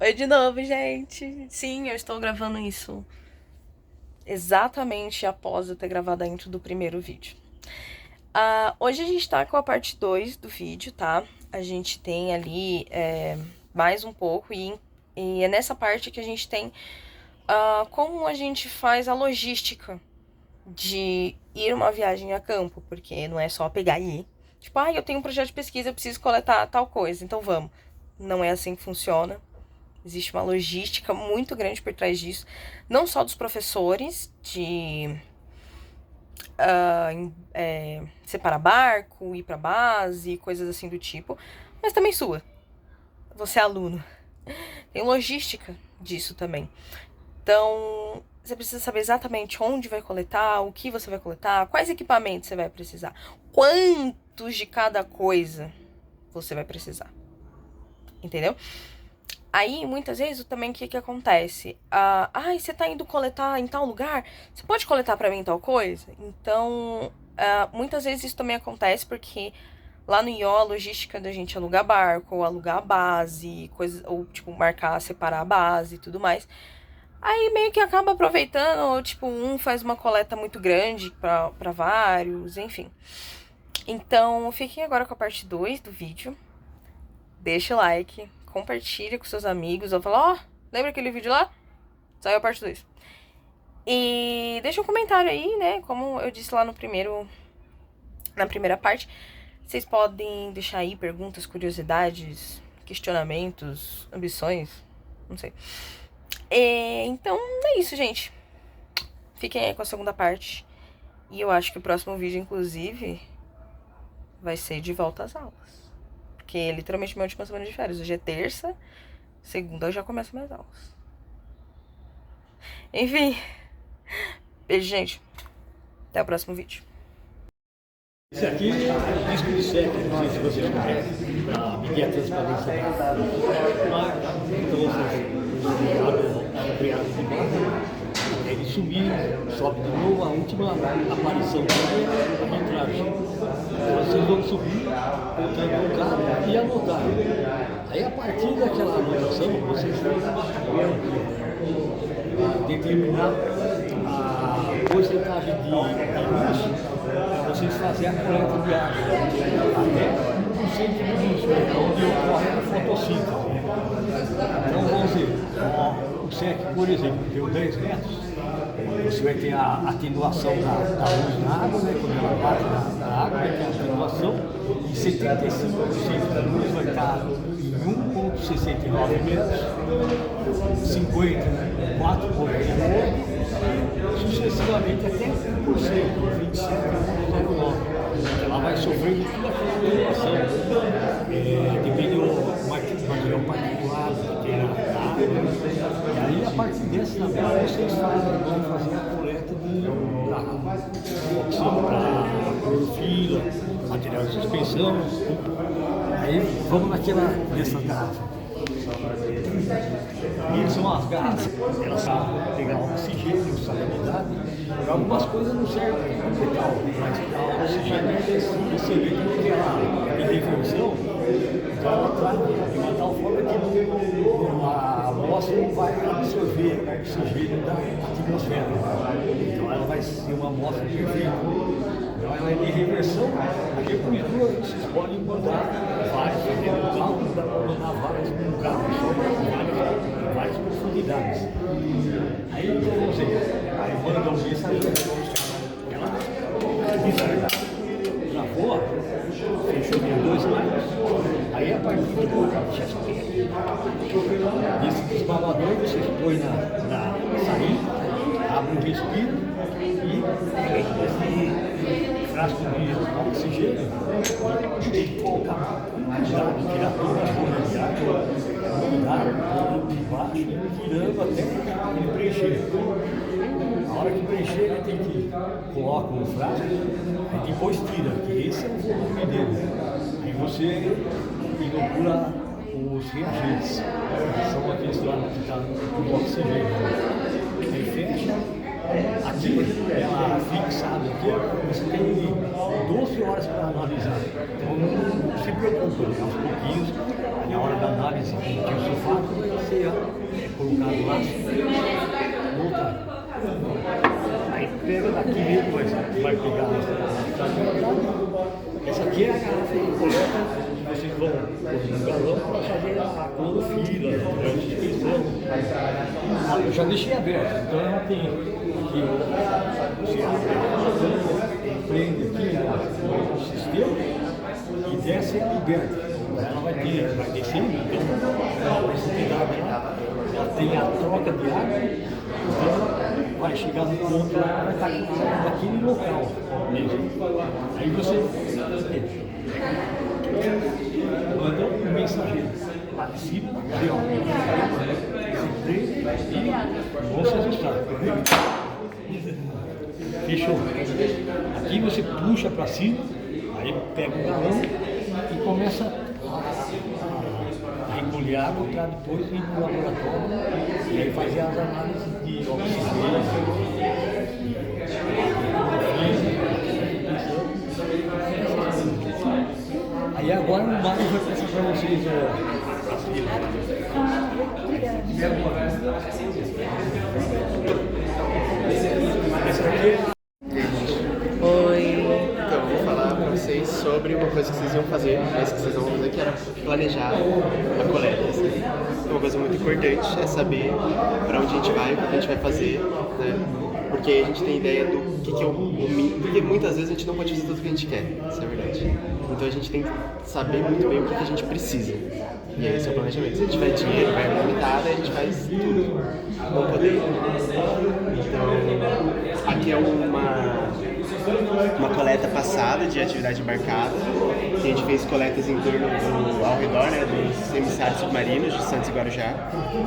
Oi de novo, gente. Sim, eu estou gravando isso exatamente após eu ter gravado a intro do primeiro vídeo. Hoje a gente tá com a parte 2 do vídeo, tá? A gente tem ali mais um pouco e é nessa parte que a gente tem como a gente faz a logística de ir uma viagem a campo, porque não é só pegar e ir. Tipo, eu tenho um projeto de pesquisa, eu preciso coletar tal coisa, então vamos. Não é assim que funciona. Existe uma logística muito grande por trás disso, não só dos professores, de separar barco, ir pra base, coisas assim do tipo, mas também sua. Você é aluno. Tem logística disso também. Então, você precisa saber exatamente onde vai coletar, o que você vai coletar, quais equipamentos você vai precisar, quantos de cada coisa você vai precisar. Entendeu? Aí, muitas vezes, também o que acontece? Você tá indo coletar em tal lugar? Você pode coletar pra mim tal coisa? Então, muitas vezes isso também acontece porque lá no IO a logística da gente alugar barco, ou alugar a base, ou tipo, marcar, separar a base e tudo mais. Aí meio que acaba aproveitando, ou tipo, um faz uma coleta muito grande pra vários, enfim. Então, fiquem agora com a parte 2 do vídeo. Deixa o like, compartilha com seus amigos, ou fala, lembra aquele vídeo lá? Saiu a parte 2. E deixa um comentário aí, né? Como eu disse lá na primeira parte, vocês podem deixar aí perguntas, curiosidades, questionamentos, ambições, não sei. Então é isso, gente. Fiquem aí com a segunda parte. E eu acho que o próximo vídeo, inclusive, vai ser de volta às aulas. Porque é literalmente minha última semana de férias. Hoje é terça, segunda eu já começo minhas aulas. Enfim. Beijo, gente. Até o próximo vídeo. Esse aqui é disco de série, não sei se vocês conhecem, para medir a transparência da mar. Então vocês abrem criado de baixo, ele subir, sobe de novo, a última aparição dele é a metragem. Vocês vão subir, voltando o carro e anotar. Aí a partir daquela anotação, vocês vão determinar a porcentagem de luz para vocês fazerem a coleta de água até 1% do lixo, onde ocorre a fotossíntese. Então vamos dizer, o SEC, por exemplo, deu 10 metros, você vai ter a atenuação da luz na água, né, quando ela bate na água, vai ter a atenuação, e 75% da luz vai estar em 1,69 metros, 50, 4,8, sucessivamente até 1%, 27,09. Ela vai sofrendo toda aquela atenuação, depende do material particulado que tem na água. E aí, a partir dessa tabela, vocês vão fazer a coleta de para clorofila, material de suspensão. Aí vamos nessa garrafa. E são as garrafas, elas sabem pegar oxigênio, salinidade. Algumas coisas não servem para pegar mas o oxigênio é excelente porque ela em reversão, então ela trata de uma tal forma que a amostra não vai absorver o oxigênio da atmosfera. Então ela vai ser uma amostra perfeita. Então ela é de reversão. Aqui por isso vocês podem encontrar vários, dentro do carro, dá para mandar vários no carro, só várias profundidades. Aí então você manda um mensageiro, ela travou, fechou em 2 metros, aí a partir desse desbravador você põe na saída, abre o respiro e esse frasco de oxigênio tem que colocar tirar toda a bolha de água, mudar de baixo, tirando até ele preencher. A hora que preencher, ele tem que coloca no frasco e depois tira, que esse é o volume dele. E você inocula os reagentes, que são aqueles lá que estão no oxigênio. Aí fecha, aqui ela fixada aqui, você tem 12 horas para analisar. Então não se preocupe, aos pouquinhos, na hora da análise, que o sulfato vai ser voltar. Aí pega daqui mesmo, vai pegar essa aqui é a garrafa de coleta que vocês vão pôr no galão para fazer a clorofila, a distribuição. Eu já deixei aberto, então ela tem aqui, você abre, prende aqui o sistema e desce e liberta. Ela vai descendo, ela tem a troca de água, então vai chegar no ponto lá, vai estar naquele local mesmo. Aí você manda um mensageiro lá de cima, e vão se ajustar. Fechou. Aqui você puxa para cima, aí pega o galão e começa a recolher água para depois ir no laboratório e aí fazer as análises de oxigênio, aí agora o Mário vai passar para vocês as filas. E agora? Essa aqui Oi. Então, eu vou falar para vocês sobre uma coisa que vocês iam fazer, mas que vocês não vão fazer, que era planejar a coleta. Assim. Uma coisa muito importante é saber para onde a gente vai, o que a gente vai fazer, né? Porque a gente tem ideia do que é o mínimo, porque muitas vezes a gente não pode fazer tudo o que a gente quer, isso é verdade. Então a gente tem que saber muito bem o que a gente precisa. E esse é o planejamento. Se a gente tiver dinheiro, verba limitada, a gente faz tudo. Não poder. Então, aqui é uma coleta passada de atividade embarcada, que a gente fez coletas em torno ao redor, né, dos emissários submarinos de Santos e Guarujá.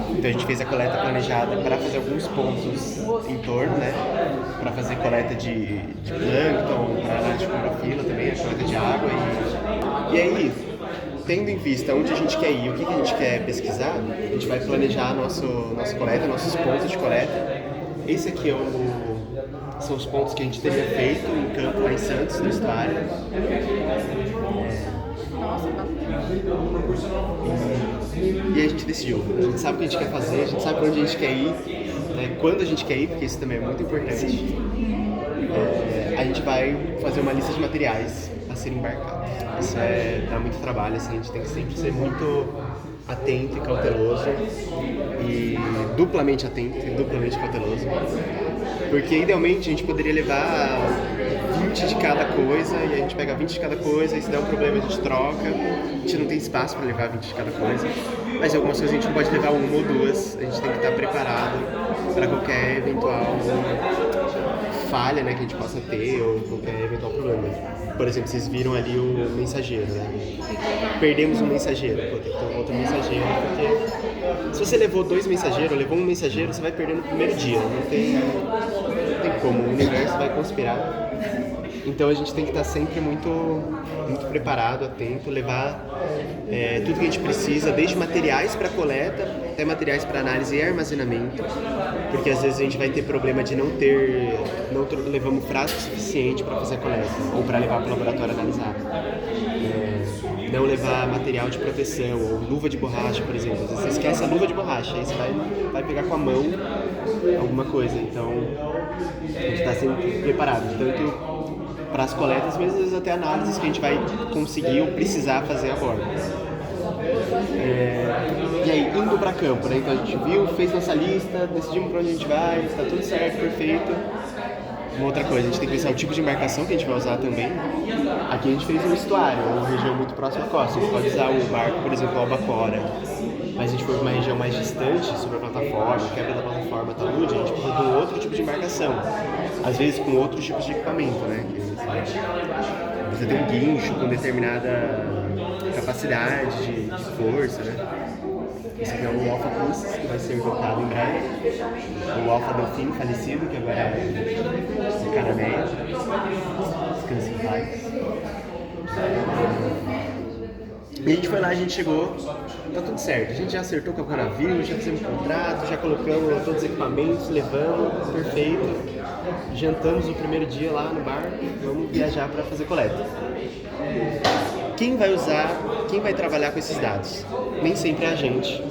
Então a gente fez a coleta planejada para fazer alguns pontos em torno, né, para fazer coleta de plâncton, para análise de clorofila também, a coleta de água. E aí, tendo em vista onde a gente quer ir, o que a gente quer pesquisar, a gente vai planejar nossa coleta, nossos pontos de coleta. Esse aqui são os pontos que a gente teria feito em campo lá em Santos, no estuário. E a gente decidiu. A gente sabe o que a gente quer fazer, a gente sabe para onde a gente quer ir, né, quando a gente quer ir, porque isso também é muito importante. A gente vai fazer uma lista de materiais a serem embarcados. Isso dá muito trabalho, assim, a gente tem que sempre ser muito atento e cauteloso, e duplamente atento e duplamente cauteloso, porque idealmente a gente poderia levar 20 de cada coisa, e a gente pega 20 de cada coisa, e se der um problema a gente troca, a gente não tem espaço para levar 20 de cada coisa, mas algumas coisas a gente não pode levar uma ou duas, a gente tem que estar preparado para qualquer eventual falha, né, que a gente possa ter, ou qualquer eventual problema. Por exemplo, vocês viram ali o mensageiro, né? Perdemos um mensageiro, pô, tem que ter um outro mensageiro, porque se você levou 2 mensageiros, levou um mensageiro, você vai perder no primeiro dia, não tem como, o universo vai conspirar. Então a gente tem que estar sempre muito, muito preparado, atento, levar tudo que a gente precisa, desde materiais para coleta até materiais para análise e armazenamento, porque às vezes a gente vai ter problema de não levamos frasco suficiente para fazer a coleta ou para levar para o laboratório analisar. Não levar material de proteção ou luva de borracha, por exemplo. Às vezes você esquece a luva de borracha, aí você vai pegar com a mão alguma coisa. Então a gente está sempre preparado, tanto para as coletas, mas às vezes até análises que a gente vai conseguir ou precisar fazer a bordo. E aí, indo para campo, né? Então a gente viu, fez nossa lista, decidimos para onde a gente vai, está tudo certo, perfeito. Uma outra coisa, a gente tem que pensar o tipo de embarcação que a gente vai usar também. Aqui a gente fez um estuário, uma região muito próxima à costa. A gente pode usar o barco, por exemplo, o albacora. Mas a gente for para uma região mais distante, sobre a plataforma, quebra da plataforma, talude, a gente precisa de um outro tipo de embarcação. Às vezes com outros tipos de equipamento, né? Você tem um guincho com determinada capacidade de força, né? Esse aqui é o Alpha Plus, que vai ser invocado em breve. O Alpha Delfim, falecido, que agora é de Cananéia. Descanse em paz. E a gente foi lá, a gente chegou, tá tudo certo. A gente já acertou com o navio, já fizemos contrato, já colocamos todos os equipamentos, levamos, perfeito. Jantamos o primeiro dia lá no bar, vamos viajar para fazer coleta. Quem vai trabalhar com esses dados? Nem sempre é a gente.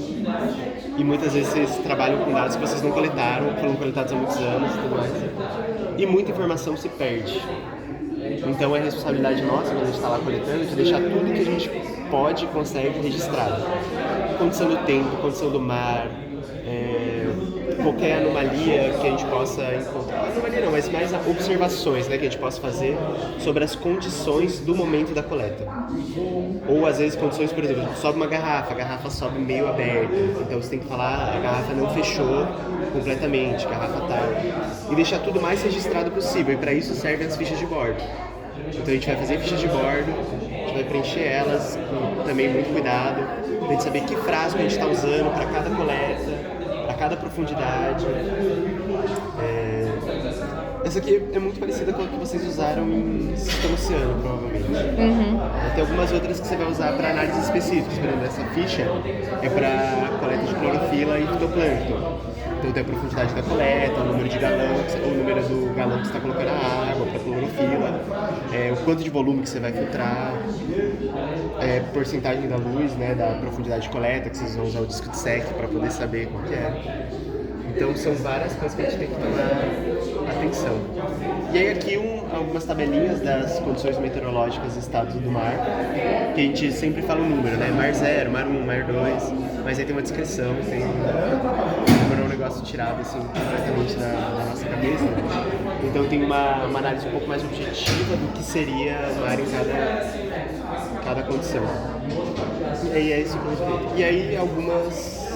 E muitas vezes vocês trabalham com dados que vocês não coletaram, foram coletados há muitos anos e tudo mais. E muita informação se perde. Então é responsabilidade nossa, quando a gente está lá coletando, de deixar tudo que a gente pode e consegue registrado. Condição do tempo, condição do mar, qualquer anomalia que a gente possa encontrar. Anomalia não, mas mais observações, né, que a gente possa fazer sobre as condições do momento da coleta. Ou às vezes condições, por exemplo, sobe uma garrafa, a garrafa sobe meio aberta, então você tem que falar, a garrafa não fechou completamente, garrafa tal. E deixar tudo mais registrado possível, e para isso servem as fichas de bordo. Então a gente vai fazer fichas de bordo, a gente vai preencher elas com também muito cuidado, pra gente saber que frasco a gente está usando para cada coleta, para cada profundidade. Essa aqui é muito parecida com a que vocês usaram em sistema oceano, provavelmente. Tem algumas outras que você vai usar para análises específicas. Por exemplo, essa ficha é para coleta de clorofila e fitoplâncton. Então tem a profundidade da coleta, o número de galão, ou o número do galão que você está colocando a água para clorofila, o quanto de volume que você vai filtrar, porcentagem da luz, né, da profundidade de coleta, que vocês vão usar o disco de SEC para poder saber qual que é. Então são várias coisas que a gente tem que tomar atenção. E aí aqui algumas tabelinhas das condições meteorológicas e estados do mar, que a gente sempre fala o número, né? Mar 0, Mar 1, Mar 2, mas aí tem uma descrição, tem um negócio tirado assim completamente da nossa cabeça. Então tem uma análise um pouco mais objetiva do que seria o mar em cada condição. E aí é isso que eu vou. E aí algumas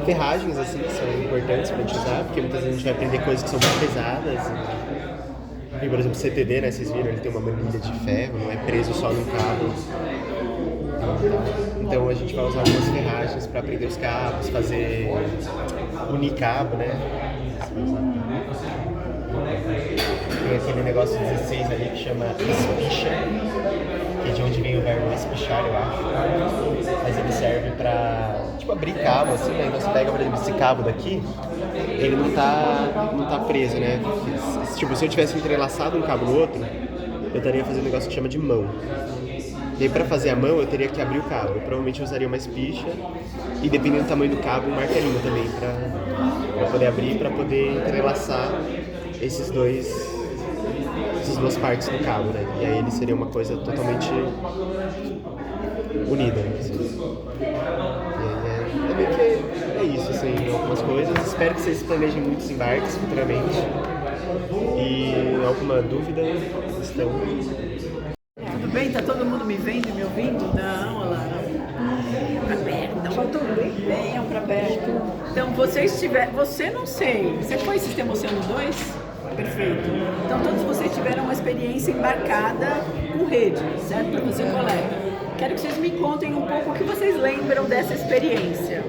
ferragens assim que são importantes pra gente usar, porque muitas vezes a gente vai aprender coisas que são muito pesadas. E, por exemplo, o CTD, né, vocês viram, ele tem uma manilha de ferro, não é preso só num cabo. Então a gente vai usar algumas ferragens para prender os cabos, unir cabo, né? Tem aquele negócio 16 ali que chama espicha, que é de onde vem o verbo espichar, eu acho. Mas ele serve pra, abrir cabo, assim, né? Então você pega, por exemplo, esse cabo daqui, ele não tá preso, né? Se eu tivesse entrelaçado um cabo no outro, eu estaria fazendo um negócio que chama de mão. E aí, pra fazer a mão, eu teria que abrir o cabo. Eu provavelmente usaria uma espicha e, dependendo do tamanho do cabo, um martelinho também pra poder abrir, pra poder entrelaçar essas duas partes do cabo, né? E aí ele seria uma coisa totalmente unida. Assim. E aí meio que é isso, assim, algumas coisas. Espero que vocês planejem muitos embarques futuramente. E alguma dúvida, questão? Tudo bem? Tá todo mundo me vendo e me ouvindo? Não, olha lá. É pra perto. Faltou bem? Venham pra perto. Então, você não sei. Você foi Sistema Oceano 2? Perfeito. Então, todos vocês tiveram uma experiência embarcada com rede, certo? Para fazer coleta. Quero que vocês me contem um pouco o que vocês lembram dessa experiência.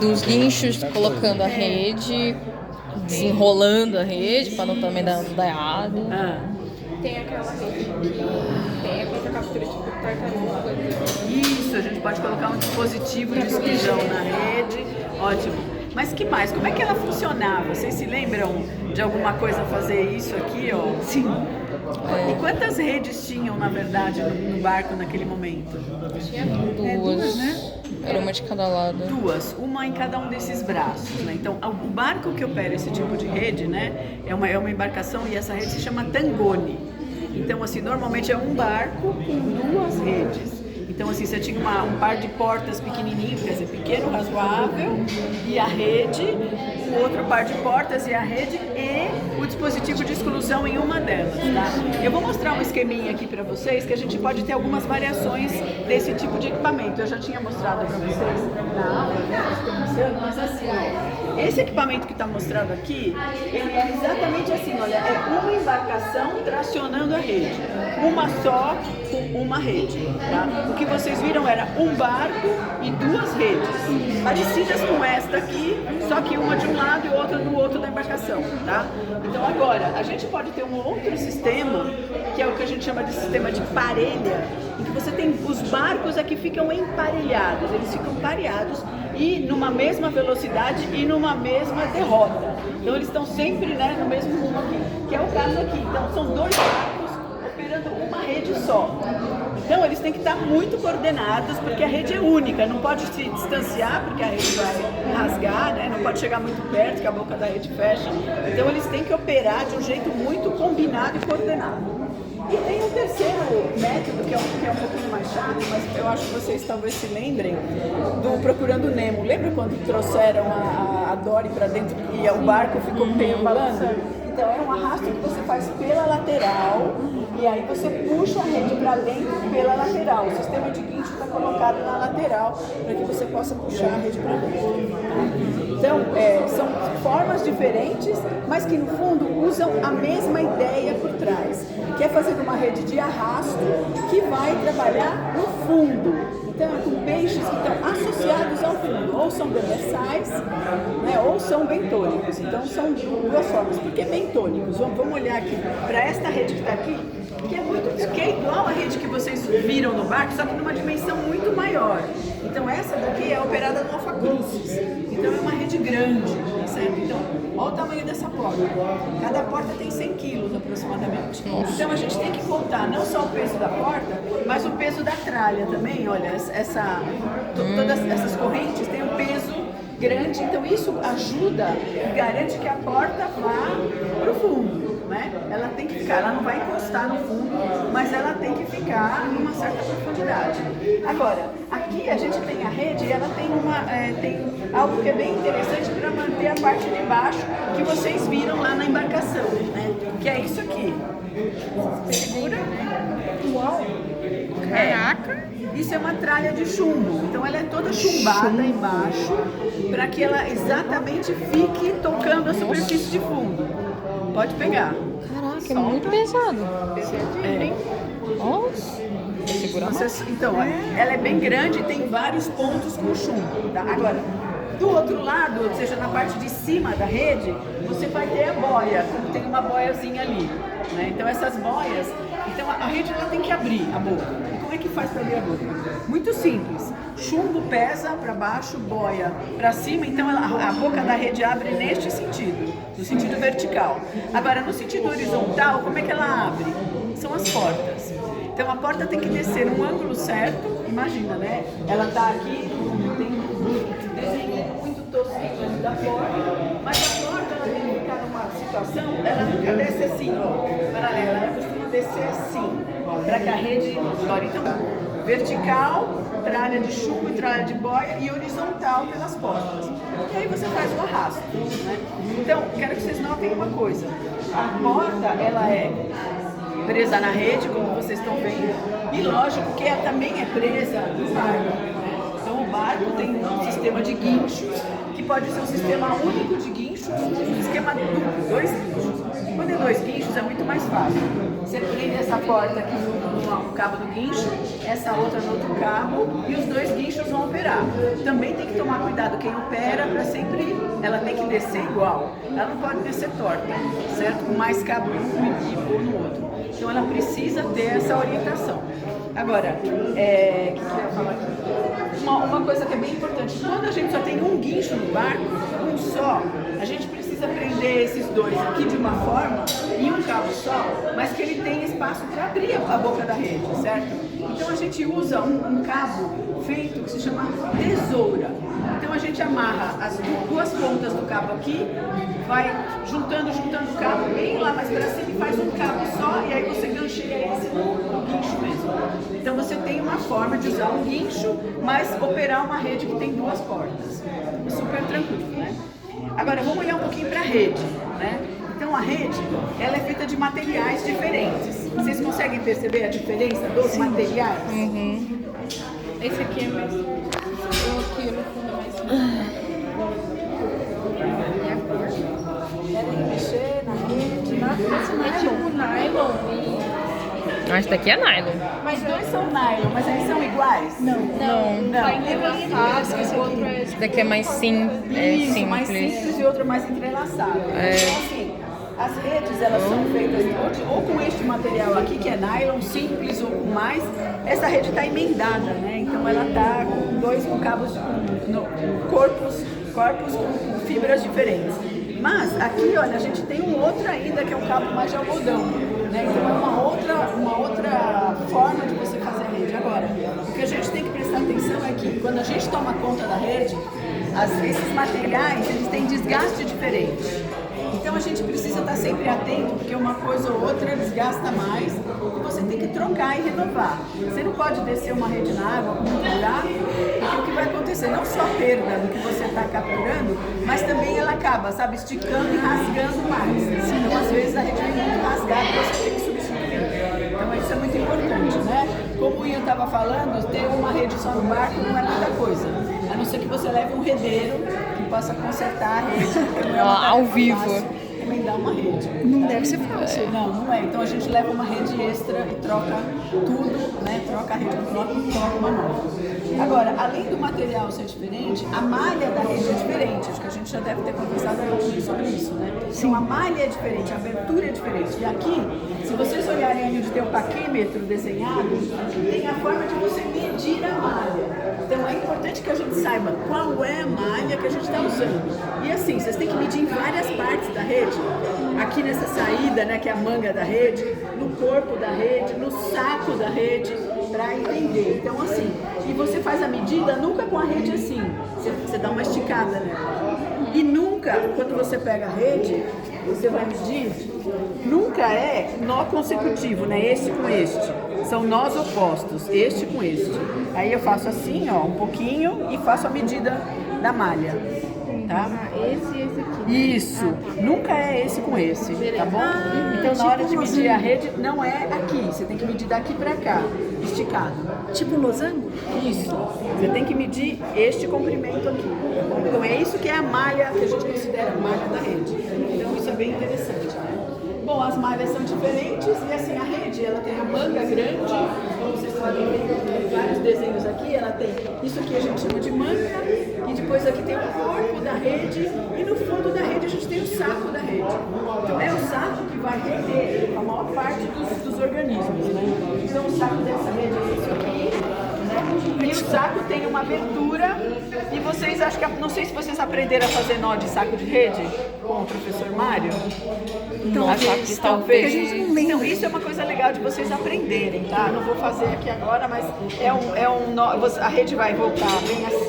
Dos guinchos colocando a rede, desenrolando a rede para não também dar errado. Tem aquela rede que tem a captura tipo tartaruga. Isso, a gente pode colocar um dispositivo de exclusão na rede. Ótimo. Mas que mais? Como é que ela funcionava? Vocês se lembram de alguma coisa fazer isso aqui, ó? Sim. E quantas redes tinham, na verdade, no barco naquele momento? Tinha Duas, né? Era uma de cada lado. Duas, uma em cada um desses braços, né? Então, o barco que opera esse tipo de rede, né, é uma embarcação e essa rede se chama tangone. Então, assim, normalmente é um barco com duas redes. Então, assim, você tinha um par de portas pequenininho, quer dizer, pequeno, razoável, e a rede, o outro par de portas e a rede e o dispositivo de exclusão em uma delas, tá? Eu vou mostrar um esqueminha aqui para vocês que a gente pode ter algumas variações desse tipo de equipamento. Eu já tinha mostrado para vocês na aula, né, mas assim, ó, esse equipamento que está mostrado aqui, ele é exatamente assim, olha, é uma embarcação tracionando a rede, uma só com uma rede, tá? O que vocês viram era um barco e duas redes, parecidas com esta aqui, só que uma de um lado e outra do outro da embarcação, tá? Então agora, a gente pode ter um outro sistema, que é o que a gente chama de sistema de parelha, em que você tem os barcos aqui ficam emparelhados, eles ficam pareados e numa mesma velocidade e numa mesma derrota. Então eles estão sempre, né, no mesmo rumo aqui, que é o caso aqui. Então são dois barcos operando uma rede só. Então eles têm que estar muito coordenados, porque a rede é única, não pode se distanciar, porque a rede vai rasgar, né? Não pode chegar muito perto, que a boca da rede fecha. Então eles têm que operar de um jeito muito combinado e coordenado. E tem um terceiro método, que é um pouquinho mais chato, mas eu acho que vocês talvez se lembrem, do Procurando Nemo. Lembra quando trouxeram a Dory para dentro e o barco ficou perambulando? Então é um arrasto que você faz pela lateral e aí você puxa a rede para dentro pela lateral. O sistema de guincho está colocado na lateral para que você possa puxar a rede para dentro. Então são formas diferentes, mas que no fundo usam a mesma ideia por trás, que é fazer uma rede de arrasto que vai trabalhar no fundo. Então, com peixes que estão associados ao fundo, ou são demersais, né, ou são bentônicos. Então, são duas formas. Por que bentônicos? Vamos olhar aqui para esta rede que está aqui, que é igual a rede que vocês viram no barco, só que numa dimensão muito maior. Então, essa daqui é operada no Alfa Crucis. Então, é uma rede grande, certo? Então, olha o tamanho dessa porta. Cada porta tem 100 quilos aproximadamente. Então, a gente tem que contar não só o peso da porta, mas o peso da tralha também. Olha, todas essas correntes têm um peso grande, então isso ajuda e garante que a porta vá para o fundo, né? Ela tem que ficar, ela não vai encostar no fundo, mas ela tem que ficar numa certa profundidade. Agora, aqui a gente tem a rede e ela tem algo que é bem interessante para manter a parte de baixo que vocês viram lá na embarcação, né? Que é isso aqui. Segura. Uau! Caraca! Isso é uma tralha de chumbo, então ela é toda chumbada embaixo para que ela exatamente fique tocando a superfície de fundo. Pode pegar. Caraca, é muito pesado. É. Nossa. Segura mais. Então, ela é bem grande e tem vários pontos com chumbo. Tá? Agora, do outro lado, ou seja, na parte de cima da rede, você vai ter a boia, tem uma boiazinha ali. Né? Então, essas boias, então a rede ela tem que abrir a boca. E como é que faz para abrir a boca? Muito simples. Chumbo pesa para baixo, boia para cima, então a boca da rede abre neste sentido, no sentido vertical. Agora, no sentido horizontal, como é que ela abre? São as portas. Então, a porta tem que descer num ângulo certo, imagina, né? Ela está aqui, tem um desenho muito tosquinho da porta, mas a porta ela tem que ficar numa situação, ela nunca desce assim, ó, paralela, ela costuma descer assim, para que a rede... Então, vertical, tralha de chumbo e tralha de boia, e horizontal pelas portas. E aí você faz o arrasto, né? Então, quero que vocês notem uma coisa. A porta, ela é presa na rede, como vocês estão vendo, e lógico que ela também é presa no barco, né? Então o barco tem um sistema de guinchos, que pode ser um sistema único de guinchos, um esquema duplo, 2 guinchos. Quando é 2 guinchos é muito mais fácil. Você prende essa porta aqui no cabo do guincho, essa outra no outro cabo, e os 2 guinchos vão operar. Também tem que tomar cuidado quem opera para sempre, ela tem que descer igual. Ela não pode descer torta, certo? Com mais cabo um e no outro. Então ela precisa ter essa orientação. Agora, o que eu ia falar aqui? Uma coisa que é bem importante, quando a gente só tem um guincho no barco, um só, a gente precisa prender esses 2 aqui de uma forma, em um cabo só, mas que ele tenha espaço para abrir a boca da rede, certo? Então a gente usa um cabo feito que se chama tesoura. Então a gente amarra as 2 pontas do cabo aqui, vai juntando o cabo bem lá mais para cima e faz um cabo só, e aí você gancheia esse no guincho mesmo. Então você tem uma forma de usar um guincho, mas operar uma rede que tem 2 portas. É super tranquilo, né? Agora vamos olhar um pouquinho para a rede, né? Então a rede, ela é feita de materiais diferentes. Vocês conseguem perceber a diferença dos materiais? Uhum. Esse aqui é mais. Eu aqui no fundo é mais. E a cor? Querem mexer na rede? É tipo nylon Esse daqui é nylon. Mas 2 são nylon, mas eles são iguais? Não. Tá entrelaçado, esse outro é. Esse daqui é mais Isso, mais simples. simples e outro mais entrelaçado. É. Então, assim, as redes, elas são feitas ou com este material aqui, que é nylon, simples ou com mais. Essa rede está emendada, né? Então ela está com cabos, corpos com fibras diferentes. Mas aqui, olha, a gente tem um outro ainda, que é um cabo mais de algodão, né? Então é uma outra forma de você fazer a rede. Agora, o que a gente tem que prestar atenção é que quando a gente toma conta da rede, esses materiais eles têm desgaste diferente. Então a gente precisa estar sempre atento, porque uma coisa ou outra desgasta mais e você tem que trocar e renovar. Você não pode descer uma rede na água com muito buraco, porque o que vai acontecer? Não só a perda do que você está capturando, mas também ela acaba, sabe, esticando e rasgando mais. Então às vezes a rede vem muito rasgada e você tem que substituir. Então isso é muito importante, né? Como o Ian estava falando, ter uma rede só no barco não é muita coisa. A não ser que você leve um redeiro que possa consertar a rede. Não é uma ao vivo. Emendar uma rede. Não deve ser fácil. Não é. Então a gente leva uma rede extra e troca tudo, né? Troca a rede do bloco e troca uma nova. Agora, além do material ser diferente, a malha da rede é diferente. Acho que a gente já deve ter conversado um pouco sobre isso, né? Então a malha é diferente, a abertura é diferente. E aqui, se vocês olharem onde tem o paquímetro desenhado, tem a forma de você medir a malha. Então é importante que a gente saiba qual é a malha que a gente está usando. E assim, vocês têm que medir em várias partes da rede. Aqui nessa saída, né, que é a manga da rede, no corpo da rede, no saco da rede, para entender. Então assim, e você faz a medida nunca com a rede assim, você dá uma esticada nela. E nunca, quando você pega a rede, você vai medir, nunca é nó consecutivo, né? Este com este. São nós opostos, este com este. Aí eu faço assim, ó, um pouquinho e faço a medida da malha, tá? Esse e esse aqui. Isso, nunca é esse com esse, tá bom? Então na hora de medir a rede, não é aqui, você tem que medir daqui pra cá, esticado. Tipo losango? Isso, você tem que medir este comprimento aqui. Então é isso que é a malha que a gente considera a malha da rede. Então isso é bem interessante, né? Bom, as malhas são diferentes e assim, a rede, ela tem a manga grande, como vocês podem ver, tem vários desenhos aqui, ela tem isso aqui a gente chama de manga, e depois aqui tem o corpo da rede, e no fundo da rede a gente tem o saco da rede. Então é o saco que vai reter a maior parte dos organismos, né? Então o saco dessa rede é esse aqui, né? E o saco tem uma abertura, e vocês acham que, não sei se vocês aprenderam a fazer nó de saco de rede com o professor Mário. Então, talvez. Então, isso é uma coisa legal de vocês aprenderem, tá? Não vou fazer aqui agora, mas é um nó. A rede vai voltar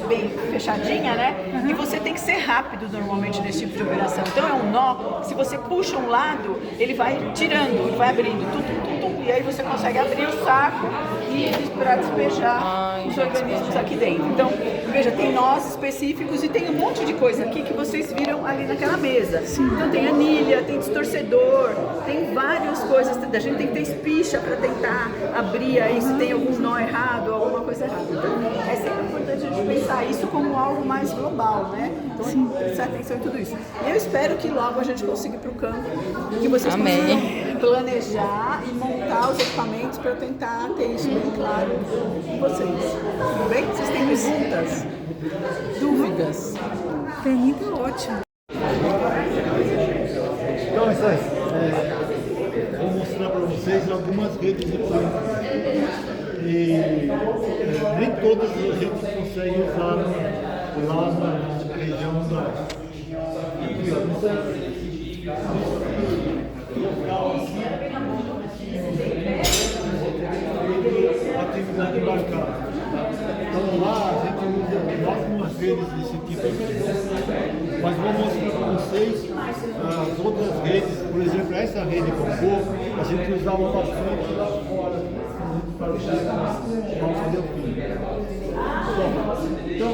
bem fechadinha, né? E você tem que ser rápido normalmente nesse tipo de operação. Então, é um nó, se você puxa um lado, ele vai tirando, ele vai abrindo, e aí você consegue abrir o saco e para despejar os organismos aqui dentro. Então, veja, tem nós específicos e tem um monte de coisa aqui que vocês viram ali naquela mesa. Então tem anilha, tem distorcedor, tem várias coisas. A gente tem que ter espicha para tentar abrir aí se tem algum nó errado ou alguma coisa errada. Então é sempre importante a gente pensar isso como algo mais global, né? Então prestar atenção em tudo isso. E eu espero que logo a gente consiga ir para o campo e que vocês consigam planejar e montar os equipamentos para eu tentar ter isso bem claro com vocês. Tudo bem? Vocês têm perguntas? Dúvidas? Pra mim tá ótimo. Então, isso aí. Vou mostrar para vocês algumas redes de plantas. E nem todas a gente consegue usar lá na região da atividade embarcada. Então lá a gente usa algumas redes desse tipo aqui. Mas vou mostrar para vocês as outras redes, por exemplo, essa rede bambu, a gente usava bastante lá fora para fazer o fim. Então,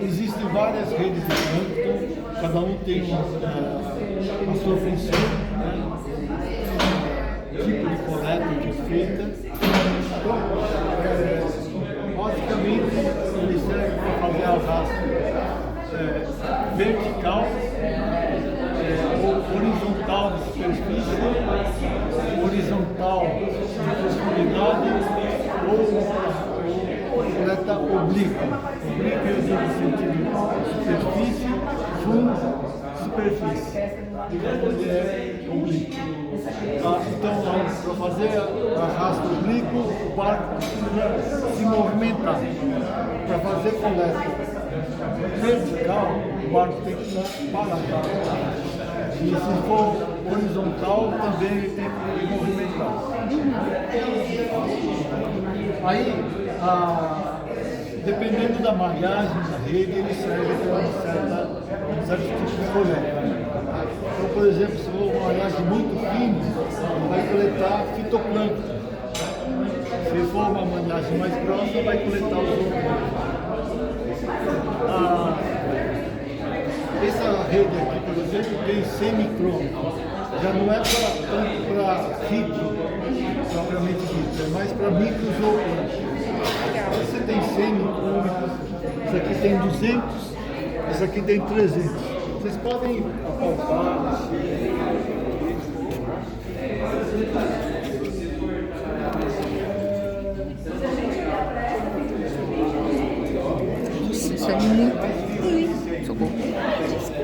existem várias redes de plâncton, cada um tem a sua função, né? Tipo de coleta que é feita. Então, basicamente, ele serve para fazer arrasto vertical, ou horizontal de superfície, horizontal de profundidade, ou coleta oblíqua. Oblíqua eu digo no sentido superfície, fundo, superfície. Onde é oblíquo. Então, para fazer arrasto oblíquo, o barco precisa se movimentar. Para fazer coleta vertical, o barco tem que estar parado. E se for horizontal, também ele tem que movimentar. Aí, dependendo da malhagem da rede, ele serve para um certo tipo de coleta. Então, por exemplo, se for uma malhagem muito fina, ele vai coletar fitoplâncton. Se for uma malhagem mais grossa, vai coletar os zooplâncton. Essa rede aqui, por exemplo, tem 100 micrômetros. Já não é tanto para fito, propriamente dito, é mais para microzooplâncton. Você tem 100 micrômetros, isso aqui tem 200, isso aqui tem 300. Vocês podem apalpar, Isso é muito... Socorro.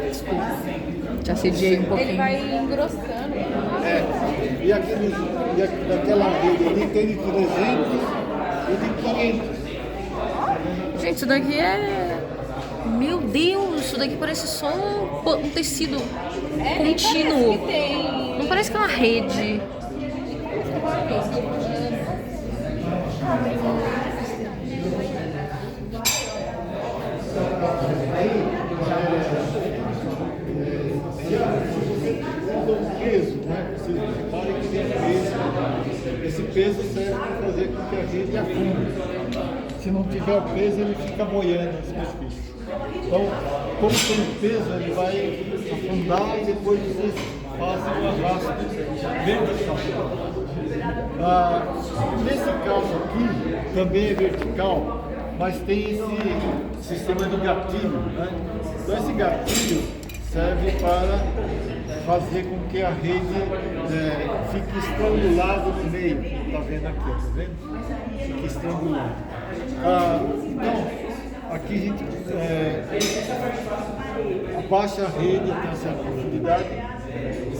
Desculpa. Já sediei um pouquinho. Ele vai engrossando. e daquela rede ali tem de 300 e de 500. Gente, isso daqui é... Meu Deus, isso daqui parece só um tecido contínuo. Não parece que é uma rede. Peso, né? Você repare que tem peso. Esse peso serve para fazer com que a rede afunde. Se não tiver peso, ele fica boiando na superfície. Então, como tem peso, ele vai afundar e depois vocês fazem o arrasto vertical. Nesse caso aqui, também é vertical, mas tem esse sistema do gatilho, né? Então, esse gatilho serve para fazer com que a rede fique estrangulada no meio. Está vendo aqui, está vendo? Fique estrangulada. Então, aqui a gente abaixa a rede até uma certa profundidade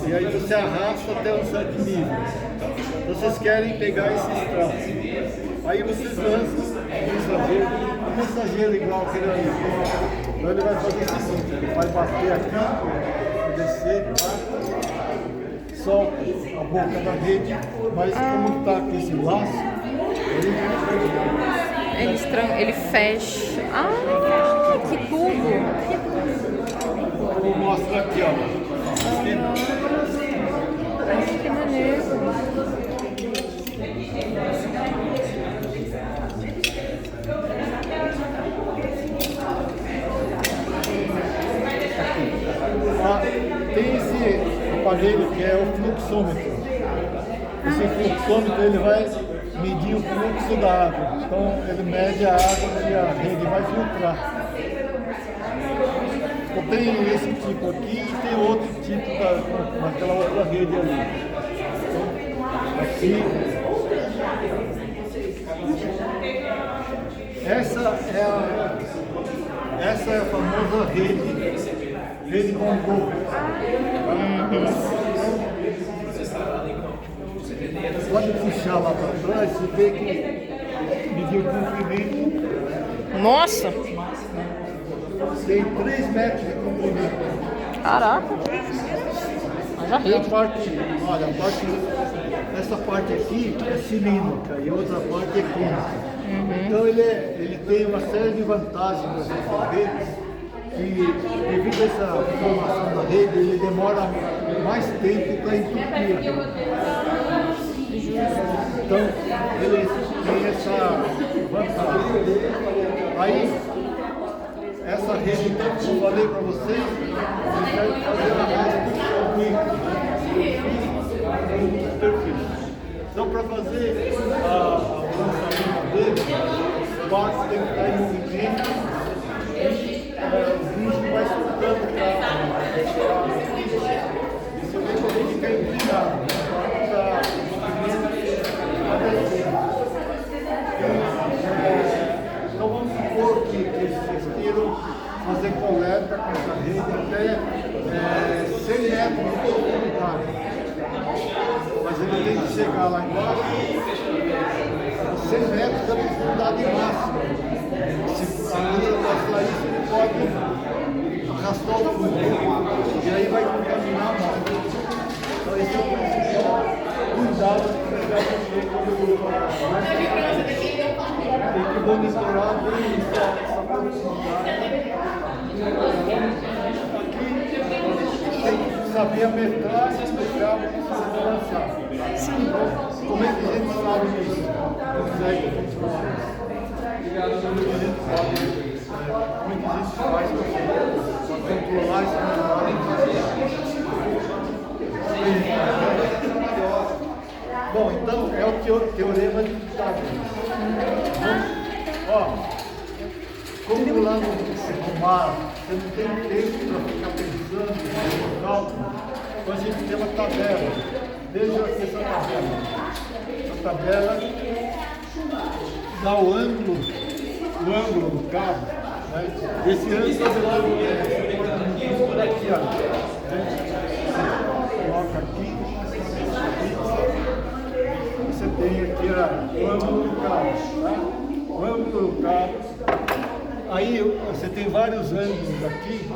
e aí você arrasta até um certo nível. Vocês querem pegar esses traços. Aí vocês lançam o mensageiro igual aquele ali. Então ele vai fazer o seguinte, ele vai bater aqui, descer, solta a boca da rede, mas como está com esse laço, Ele fecha. Ah, que tudo! eu vou mostrar aqui, ó. Que maneiro! Tem esse aparelho que é o fluxômetro. Esse fluxômetro ele vai medir o fluxo da água. Então ele mede a água que a rede vai filtrar. Então, tem esse tipo aqui e tem outro tipo naquela outra rede ali. Então, aqui. Essa é a famosa rede Congo. Pode puxar lá para trás e ver que mediu o comprimento. Nossa! Tem 3 metros de comprimento. Caraca! Mas a E a rede. parte, olha, essa parte aqui é cilíndrica e a outra parte é cônica. Então ele tem uma série de vantagens das redes que, devido a essa formação da rede, ele demora mais tempo para entupir. Então ele tem essa vantagem. Aí, essa rede que eu falei para vocês, ele vai fazer a rede de superfície. Então, para fazer o lançamento dele, o barco tem que estar em movimento e o bicho vai soltando para você vê que ele fica inclinado. Então, vamos supor que vocês queiram fazer coleta com essa rede até 100 metros de profundidade. Mas ele tem que chegar lá embaixo a 100 metros da profundidade máxima. Se a maneira passar isso, ele pode arrastar o fundo. E aí vai contaminar a mão. Então esse é o principal cuidado que você deve ter quando saber a metragem do cabo que você vai lançar. Sim. Como é que a gente sabe isso? Consegue controlar isso? Como é que a gente sabe? Como é que a gente faz para controlar esse metragem? Bom, então é o teorema de Pitágoras. Ó, como lá no mar, você não tem tempo para ficar pensando no cálculo, então a gente tem uma tabela. Veja aqui essa tabela. A tabela dá o ângulo do cabo. Né? Esse ângulo é aqui, ó. Coloca aqui. Você tem aqui o ângulo do cabo, tá? O ângulo do cabo. Aí você tem vários ângulos aqui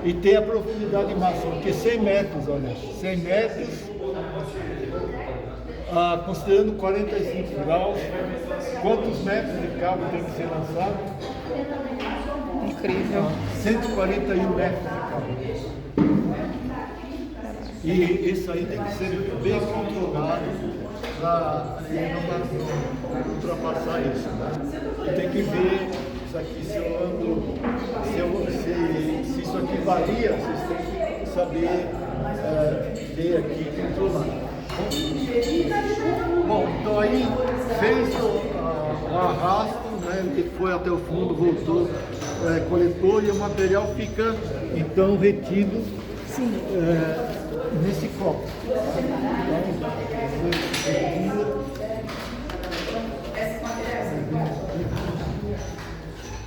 e tem a profundidade máxima, que é 100 metros, olha, 100 metros, considerando 45 graus, quantos metros de cabo tem que ser lançado? Incrível. 141 metros de cabo. E isso aí tem que ser bem controlado para não ultrapassar isso, né? E tem que ver isso aqui, se eu ando, se isso aqui varia, vocês têm que saber ver aqui e controlar. Bom, então aí fez o arrasto, né? Ele foi até o fundo, voltou, coletou e o material fica então retido nesse copo.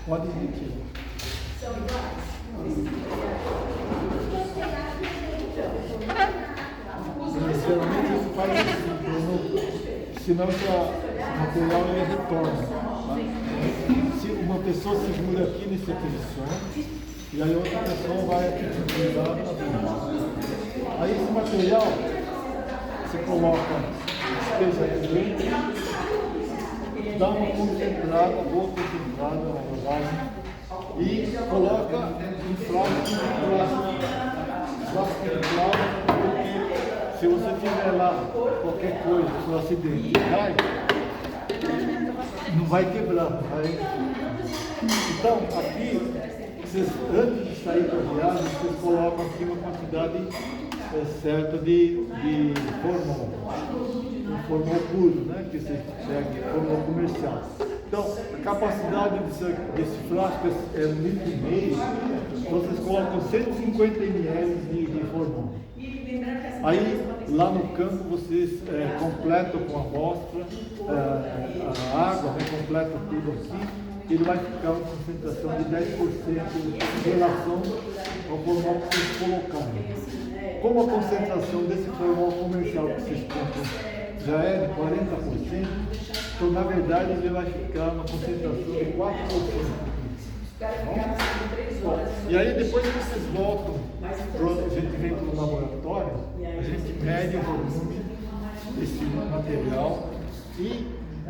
Pode retirar. Geralmente isso faz assim, senão o material ele retorna. Tá? Se uma pessoa segura aqui nessa posição, e aí outra pessoa vai aqui utilizar para frente. Aí esse material você coloca, despeja aqui dentro, dá uma concentrada, boa concentrada na lavagem e coloca em frasco de plástico, porque se você tiver lá qualquer coisa, se o acidente cai, não vai quebrar. Vai... Então, aqui, vocês, antes de sair para a viagem, vocês colocam aqui uma quantidade certa de formol. Formol puro, né? Que você pega formol comercial. Então, a capacidade desse frasco é 1,5 litro, então vocês colocam 150 ml de formol. Aí, lá no campo, vocês completam com a amostra, a água, né? Completam tudo aqui, ele vai ficar uma concentração de 10% em relação ao formol que vocês colocaram. Como a concentração desse formol comercial que vocês compram já é de 40%, então na verdade ele vai ficar uma concentração de 4%. E aí depois que vocês voltam, a gente vem para o laboratório, a gente mede o volume desse material e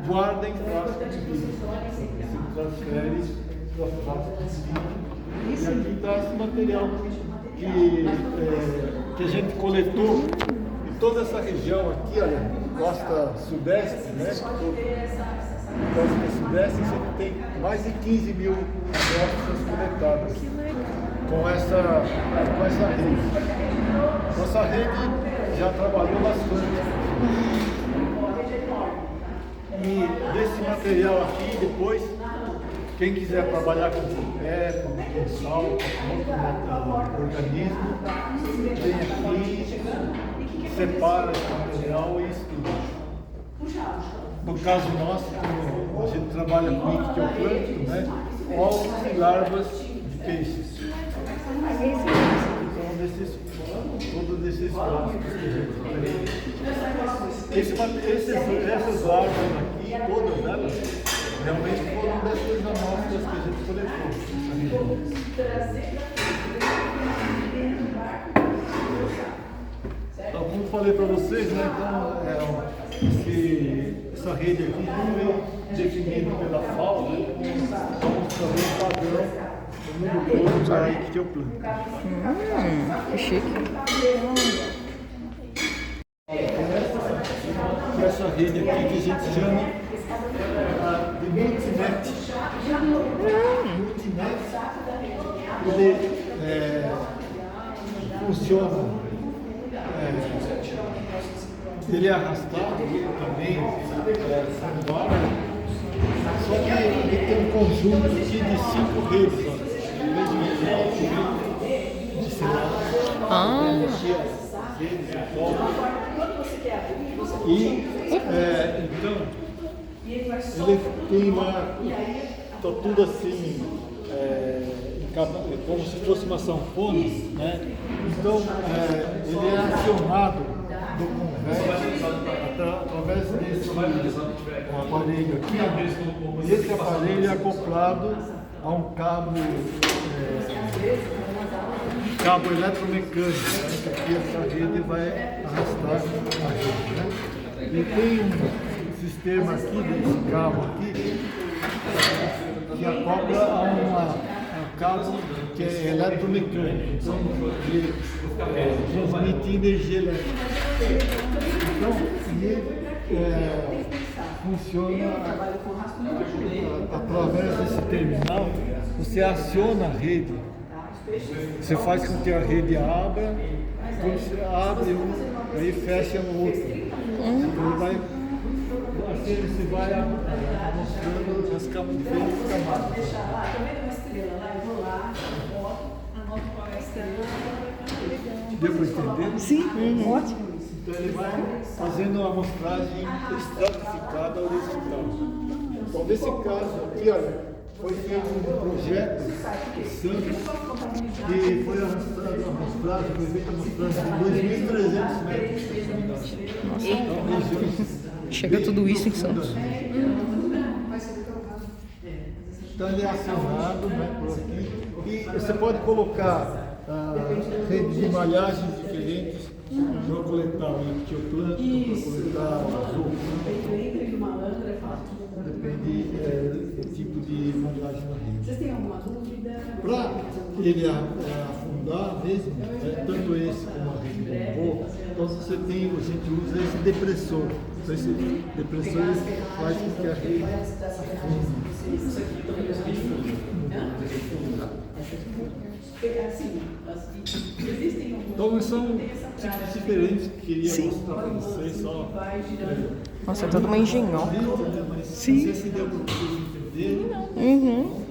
guarda em frasco de vidro. Você transfere para frasco de vidro. E aqui está esse material que a gente coletou em toda essa região aqui, olha. Costa Sudeste, né? Costa Sudeste, você tem mais de 15 mil amostras coletadas com essa rede. Nossa rede já trabalhou bastante. E desse material aqui, depois, quem quiser trabalhar com tripé, com sal, com outro organismo, vem aqui, separa esse material e estuda. No caso nosso, como a gente trabalha com ictioplâncton, né? Ovos e larvas de peixes. Então, todos esses frascos que a gente tem. Essas larvas aqui, todas elas, realmente foram dessas amostras que a gente coletou. Então, como falei para vocês, né, então, essa rede aqui não é definida pela FAO, né, então também padrão mundo todo para ictioplâncton. Que chique. E essa rede aqui que a gente chama de multinet. Multinet, ele funciona, ele é arrastado também, só que ele tem um conjunto aqui de 5 redes, ó, de celular. E então ele tem lá, tá tudo assim, como se fosse uma sanfona, né? Então ele é acionado do convés através desse aparelho aqui, e esse aparelho é acoplado a um cabo eletromecânico, né? Que essa rede vai arrastar a rede, né? E tem um sistema aqui, desse cabo aqui, que acopla a um cabo que é eletromecânico, então ele transmite energia elétrica. Então, ele funciona através desse terminal, você aciona a rede. Você faz com que a rede abra, quando você abre um, aí fecha o outro. Ele vai, assim você vai mostrando as diferentes camadas. Deu para entender? Sim, ótimo. Então ele vai fazendo uma amostragem estratificada horizontal. Então nesse caso aqui, olha, foi feito um projeto Santos que foi feita a amostragem de 2.300 metros. Então, Chega tudo isso em Santos. então ele é acionado, né, por aqui, e você pode colocar redes de malhagens diferentes para coletar o ictioplâncton, para coletar o zooplâncton. Depende do tipo de malhagem na rede. Vocês têm alguma dúvida? Para ele afundar mesmo, tanto esse como a rede bombô, então a gente usa esse depressor. Então esse depressor faz com que a rede afunde. Então são tipos diferentes que queria mostrar para vocês só. Nossa, é toda uma engenhoca. Mas não sei se deu para vocês entenderem. Uhum.